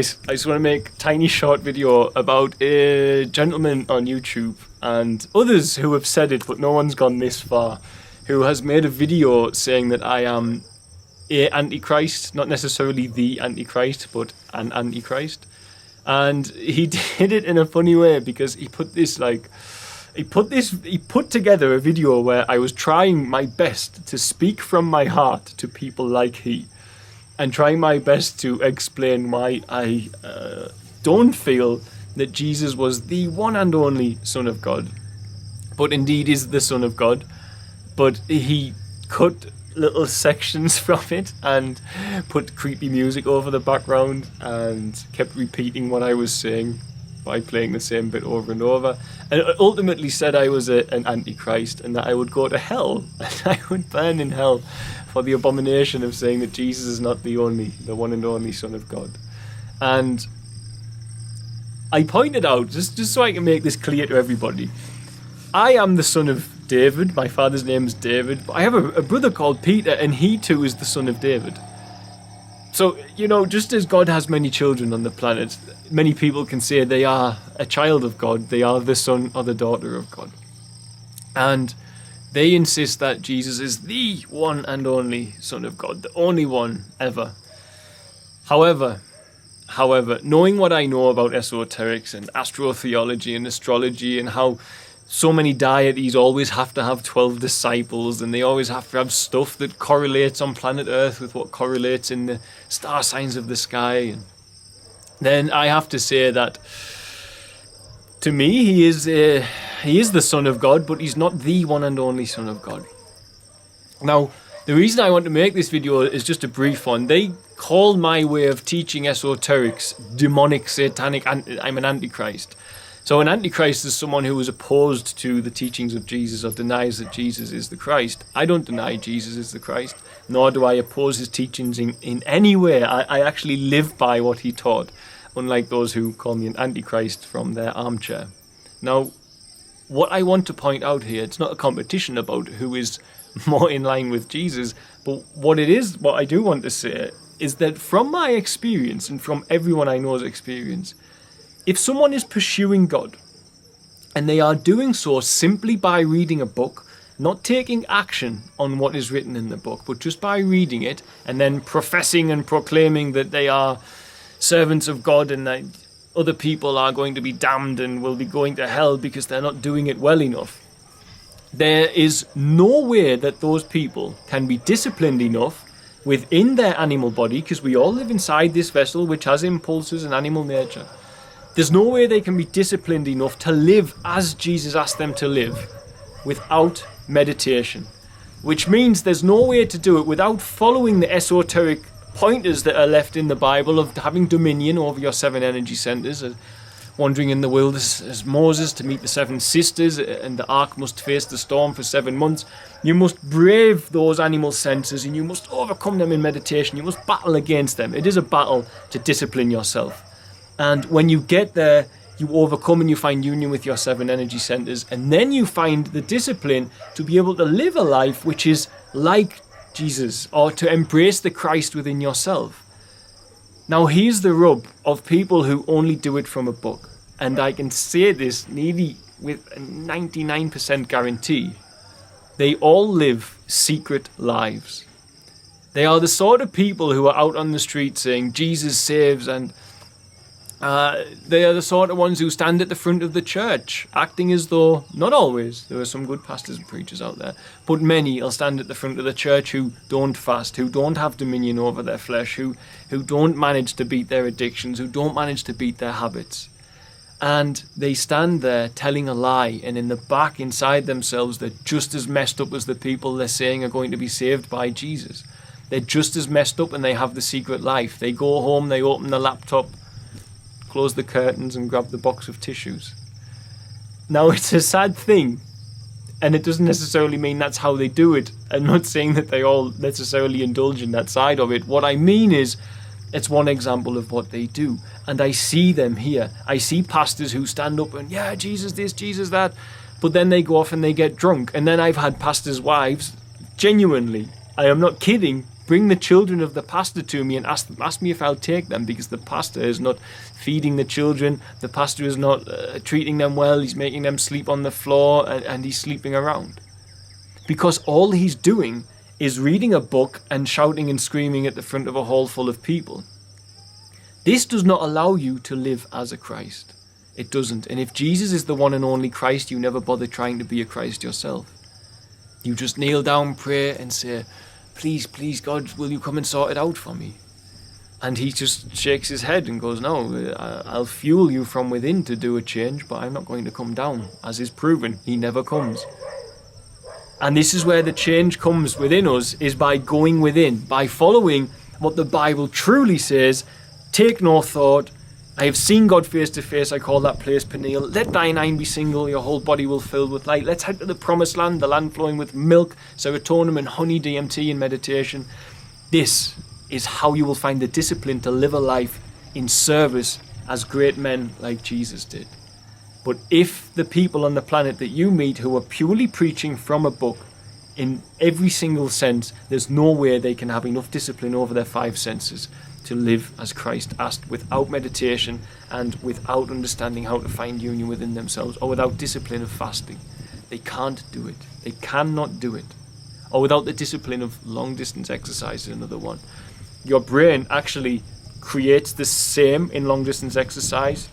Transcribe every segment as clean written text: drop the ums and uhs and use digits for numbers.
I just want to make a tiny short video about a gentleman on YouTube and others who have said it, but no one's gone this far, who has made a video saying that I am a Antichrist, not necessarily the Antichrist, but an Antichrist. And he did it in a funny way because he put together a video where I was trying my best to speak from my heart to people like he, and trying my best to explain why I don't feel that Jesus was the one and only Son of God, but indeed is the Son of God. But he cut little sections from it and put creepy music over the background and kept repeating what I was saying by playing the same bit over and over, and ultimately said I was an Antichrist and that I would go to hell and I would burn in hell for the abomination of saying that Jesus is not the one and only Son of God. And I pointed out, just so I can make this clear to everybody, I am the son of David. My father's name is David, but I have a brother called Peter, and he too is the son of David. So, just as God has many children on the planet, many people can say they are a child of God, they are the son or the daughter of God. And they insist that Jesus is the one and only Son of God, the only one ever. However, knowing what I know about esoterics and astrotheology and astrology and how so many deities always have to have 12 disciples and they always have to have stuff that correlates on planet Earth with what correlates in the star signs of the sky, and then I have to say that to me he is the Son of God, but he's not the one and only Son of God. Now, the reason I want to make this video is just a brief one. They call my way of teaching esoterics demonic, satanic, and I'm an Antichrist. So an Antichrist is someone who is opposed to the teachings of Jesus or denies that Jesus is the Christ. I don't deny Jesus is the Christ, nor do I oppose his teachings in any way. I actually live by what he taught, unlike those who call me an Antichrist from their armchair. Now, what I want to point out here, it's not a competition about who is more in line with Jesus, but what I do want to say is that from my experience and from everyone I know's experience, if someone is pursuing God and they are doing so simply by reading a book, not taking action on what is written in the book, but just by reading it and then professing and proclaiming that they are servants of God and that other people are going to be damned and will be going to hell because they're not doing it well enough, there is no way that those people can be disciplined enough within their animal body, because we all live inside this vessel which has impulses and animal nature. There's no way they can be disciplined enough to live as Jesus asked them to live without meditation, which means there's no way to do it without following the esoteric pointers that are left in the Bible of having dominion over your 7 energy centers, wandering in the wilderness as Moses to meet the 7 sisters, and the ark must face the storm for 7 months. You must brave those animal senses and you must overcome them in meditation. You must battle against them. It is a battle to discipline yourself. And when you get there, you overcome and you find union with your 7 energy centers, and then you find the discipline to be able to live a life which is like Jesus, or to embrace the Christ within yourself. Now, here's the rub of people who only do it from a book, and I can say this nearly with a 99% guarantee. They all live secret lives. They are the sort of people who are out on the street saying Jesus saves, and they are the sort of ones who stand at the front of the church, acting as though, not always, there are some good pastors and preachers out there, but many will stand at the front of the church who don't fast, who don't have dominion over their flesh, who don't manage to beat their addictions, who don't manage to beat their habits. And they stand there telling a lie, and in the back, inside themselves, they're just as messed up as the people they're saying are going to be saved by Jesus. They're just as messed up, and they have the secret life. They go home, they open the laptop, close the curtains and grab the box of tissues. Now, it's a sad thing, and it doesn't necessarily mean that's how they do it. I'm not saying that they all necessarily indulge in that side of it. What I mean is, it's one example of what they do, and I see them here. I see pastors who stand up and, yeah, Jesus this, Jesus that, but then they go off and they get drunk. And then I've had pastors' wives, genuinely, I am not kidding, bring the children of the pastor to me and ask me if I'll take them, because the pastor is not feeding the children, the pastor is not treating them well, he's making them sleep on the floor, and he's sleeping around. Because all he's doing is reading a book and shouting and screaming at the front of a hall full of people. This does not allow you to live as a Christ. It doesn't. And if Jesus is the one and only Christ, you never bother trying to be a Christ yourself. You just kneel down, pray, and say, please, please, God, will you come and sort it out for me? And he just shakes his head and goes, no, I'll fuel you from within to do a change, but I'm not going to come down. As is proven, he never comes. And this is where the change comes within us, is by going within, by following what the Bible truly says. Take no thought. I have seen God face to face. I call that place Peniel. Let thine eye be single, your whole body will fill with light. Let's head to the promised land, the land flowing with milk, serotonin and honey, DMT and meditation. This is how you will find the discipline to live a life in service as great men like Jesus did. But if the people on the planet that you meet who are purely preaching from a book in every single sense, there's no way they can have enough discipline over their five senses to live as Christ asked, without meditation and without understanding how to find union within themselves, or without discipline of fasting. They can't do it. They cannot do it. Or without the discipline of long distance exercise is another one. Your brain actually creates the same in long distance exercise.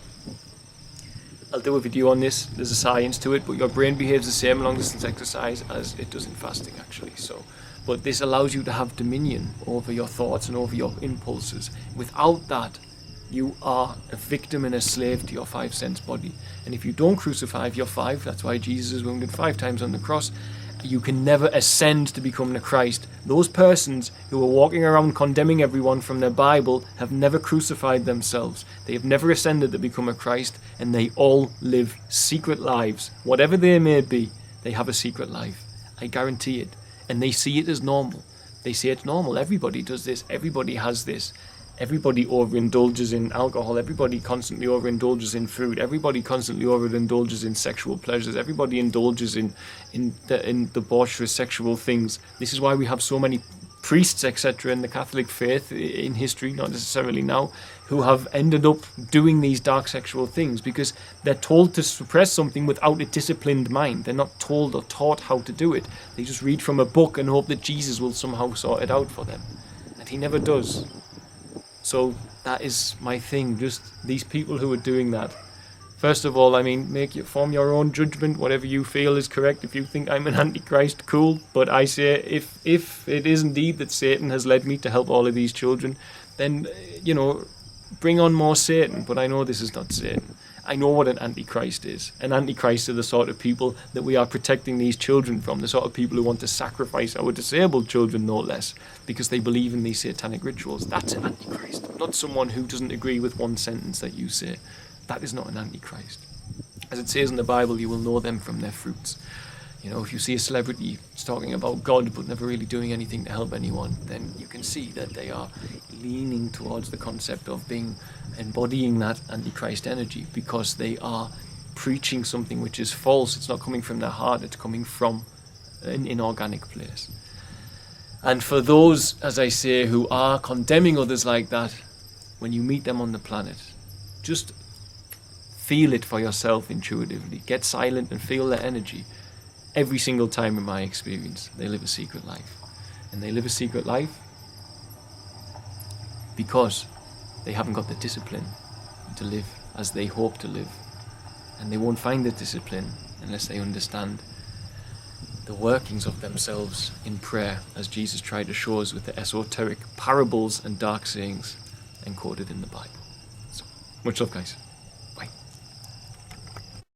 I'll do a video on this, there's a science to it, but your brain behaves the same in long distance exercise as it does in fasting actually. But this allows you to have dominion over your thoughts and over your impulses. Without that, you are a victim and a slave to your five sense body. And if you don't crucify your five, that's why Jesus is wounded 5 times on the cross, you can never ascend to become the Christ. Those persons who are walking around condemning everyone from their Bible have never crucified themselves. They have never ascended to become a Christ, and they all live secret lives. Whatever they may be, they have a secret life. I guarantee it. And they see it as normal. They say it's normal. Everybody does this. Everybody has this. Everybody overindulges in alcohol. Everybody constantly overindulges in food. Everybody constantly overindulges in sexual pleasures. Everybody indulges in debaucherous sexual things. This is why we have so many priests, etc., in the Catholic faith in history, not necessarily now, who have ended up doing these dark sexual things because they're told to suppress something without a disciplined mind. They're not told or taught how to do it. They just read from a book and hope that Jesus will somehow sort it out for them. And he never does. So that is my thing, just these people who are doing that. First of all, I mean, form your own judgment, whatever you feel is correct. If you think I'm an antichrist, cool. But I say, if it is indeed that Satan has led me to help all of these children, then, bring on more Satan. But I know this is not Satan. I know what an antichrist is. An antichrist are the sort of people that we are protecting these children from, the sort of people who want to sacrifice our disabled children, no less, because they believe in these satanic rituals. That's an antichrist, not someone who doesn't agree with one sentence that you say. That is not an antichrist. As it says in the Bible, you will know them from their fruits. If you see a celebrity talking about God but never really doing anything to help anyone, then you can see that they are leaning towards the concept of embodying that antichrist energy, because they are preaching something which is false. It's not coming from their heart, it's coming from an inorganic place. And for those, as I say, who are condemning others like that, when you meet them on the planet, just feel it for yourself intuitively. Get silent and feel their energy. Every single time in my experience, they live a secret life. And they live a secret life because they haven't got the discipline to live as they hope to live. And they won't find the discipline unless they understand the workings of themselves in prayer, as Jesus tried to show us with the esoteric parables and dark sayings encoded in the Bible. So, much love, guys.